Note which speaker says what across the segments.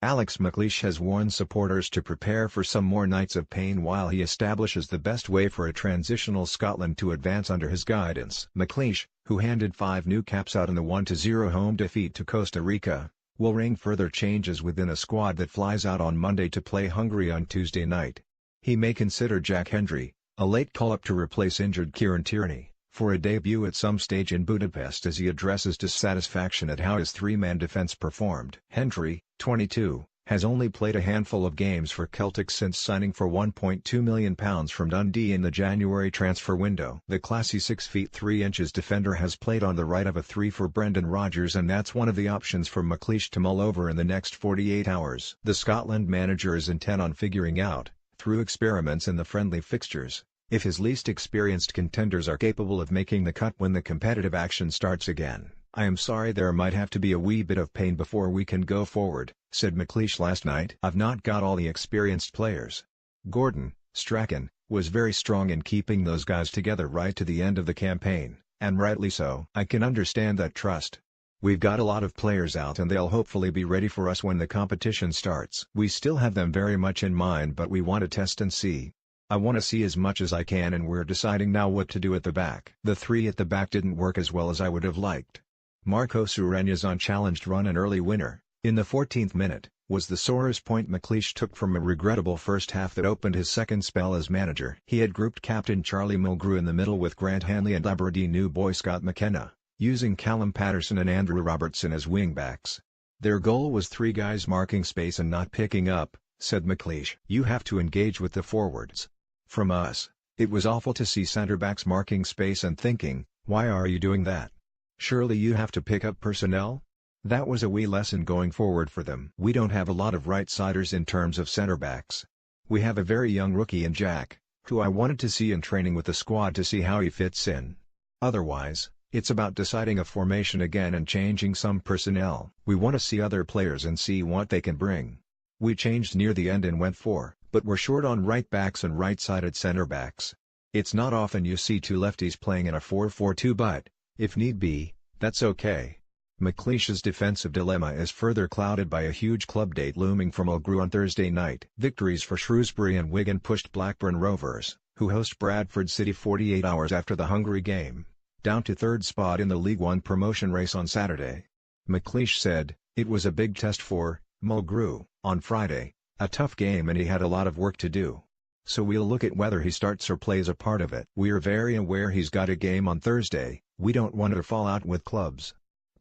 Speaker 1: McLeish has warned supporters to prepare for some more nights of pain while he establishes the best way for a transitional Scotland to advance under his guidance. McLeish, who handed 5 new caps out in the 1-0 home defeat to Costa Rica, will ring further changes within a squad that flies out on Monday to play Hungary on Tuesday night. He may consider Jack Hendry, a late call-up to replace injured Kieran Tierney, for a debut at some stage in Budapest as he addresses dissatisfaction at how his 3-man defence performed. Hendry, 22, has only played a handful of games for Celtic since signing for £1.2 million from Dundee in the January transfer window. The classy 6 feet 3 inches defender has played on the right of a 3 for Brendan Rodgers, and that's one of the options for McLeish to mull over in the next 48 hours. The Scotland manager is intent on figuring out, through experiments in the friendly fixtures, if his least experienced contenders are capable of making the cut when the competitive action starts again. "I am sorry there might have to be a wee bit of pain before we can go forward," said McLeish last night. "I've not got all the experienced players." Gordon, Strachan, was very strong in keeping those guys together right to the end of the campaign, and rightly so. "I can understand that trust. We've got a lot of players out and they'll hopefully be ready for us when the competition starts. We still have them very much in mind, but we want to test and see. I want to see as much as I can, and we're deciding now what to do at the back." The 3 at the back didn't work as well as I would have liked. Marcos Ureña's unchallenged run, an early winner, in the 14th minute, was the sorest point McLeish took from a regrettable first half that opened his second spell as manager. He had grouped captain Charlie Mulgrew in the middle with Grant Hanley and Aberdeen new boy Scott McKenna, using Callum Patterson and Andrew Robertson as wing-backs. "Their goal was 3 guys marking space and not picking up," said McLeish. "You have to engage with the forwards. From us, it was awful to see centre-backs marking space and thinking, why are you doing that? Surely you have to pick up personnel?" That was a wee lesson going forward for them. "We don't have a lot of right-siders in terms of centre-backs. We have a very young rookie in Jack, who I wanted to see in training with the squad to see how he fits in. Otherwise, it's about deciding a formation again and changing some personnel. We want to see other players and see what they can bring. We changed near the end and went for, but we're short on right-backs and right-sided centre-backs. It's not often you see 2 lefties playing in a 4-4-2, but, if need be, that's okay." McLeish's defensive dilemma is further clouded by a huge club date looming for Mulgrew on Thursday night. Victories for Shrewsbury and Wigan pushed Blackburn Rovers, who host Bradford City 48 hours after the Hungary game, down to 3rd spot in the League One promotion race on Saturday. McLeish said, "It was a big test for Mulgrew on Friday, a tough game, and he had a lot of work to do. So we'll look at whether he starts or plays a part of it. We're very aware he's got a game on Thursday. We don't want to fall out with clubs.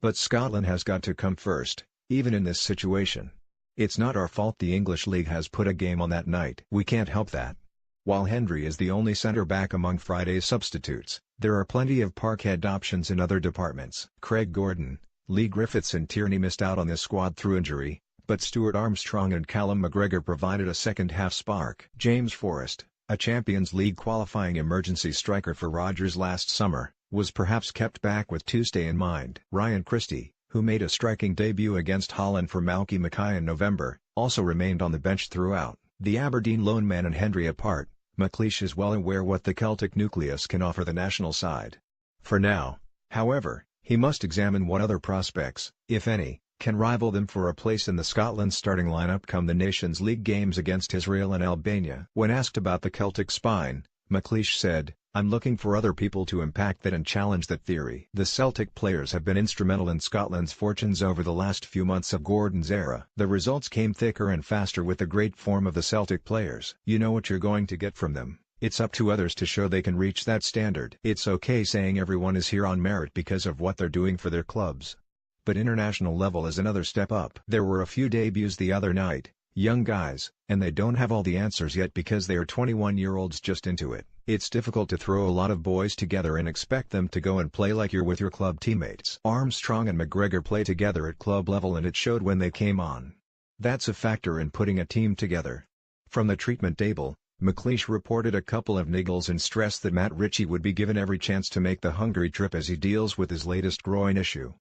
Speaker 1: But Scotland has got to come first, even in this situation. It's not our fault the English League has put a game on that night. We can't help that." While Hendry is the only centre-back among Friday's substitutes, there are plenty of Parkhead options in other departments. Craig Gordon, Lee Griffiths and Tierney missed out on this squad through injury, but Stuart Armstrong and Callum McGregor provided a second-half spark. James Forrest, a Champions League qualifying emergency striker for Rodgers last summer, was perhaps kept back with Tuesday in mind. Ryan Christie, who made a striking debut against Holland for Malky Mackay in November, also remained on the bench throughout. The Aberdeen lone man and Hendry apart, McLeish is well aware what the Celtic nucleus can offer the national side. For now, however, he must examine what other prospects, if any, can rival them for a place in the Scotland starting lineup come the Nations League games against Israel and Albania. When asked about the Celtic spine, McLeish said, "I'm looking for other people to impact that and challenge that theory." The Celtic players have been instrumental in Scotland's fortunes over the last few months of Gordon's era. The results came thicker and faster with the great form of the Celtic players. You know what you're going to get from them. It's up to others to show they can reach that standard. It's okay saying everyone is here on merit because of what they're doing for their clubs. But international level is another step up. There were a few debuts the other night, young guys, and they don't have all the answers yet because they are 21-year-olds just into it. It's difficult to throw a lot of boys together and expect them to go and play like you're with your club teammates. Armstrong and McGregor play together at club level and it showed when they came on. That's a factor in putting a team together. From the treatment table, McLeish reported a couple of niggles and stressed that Matt Ritchie would be given every chance to make the Hungary trip as he deals with his latest groin issue.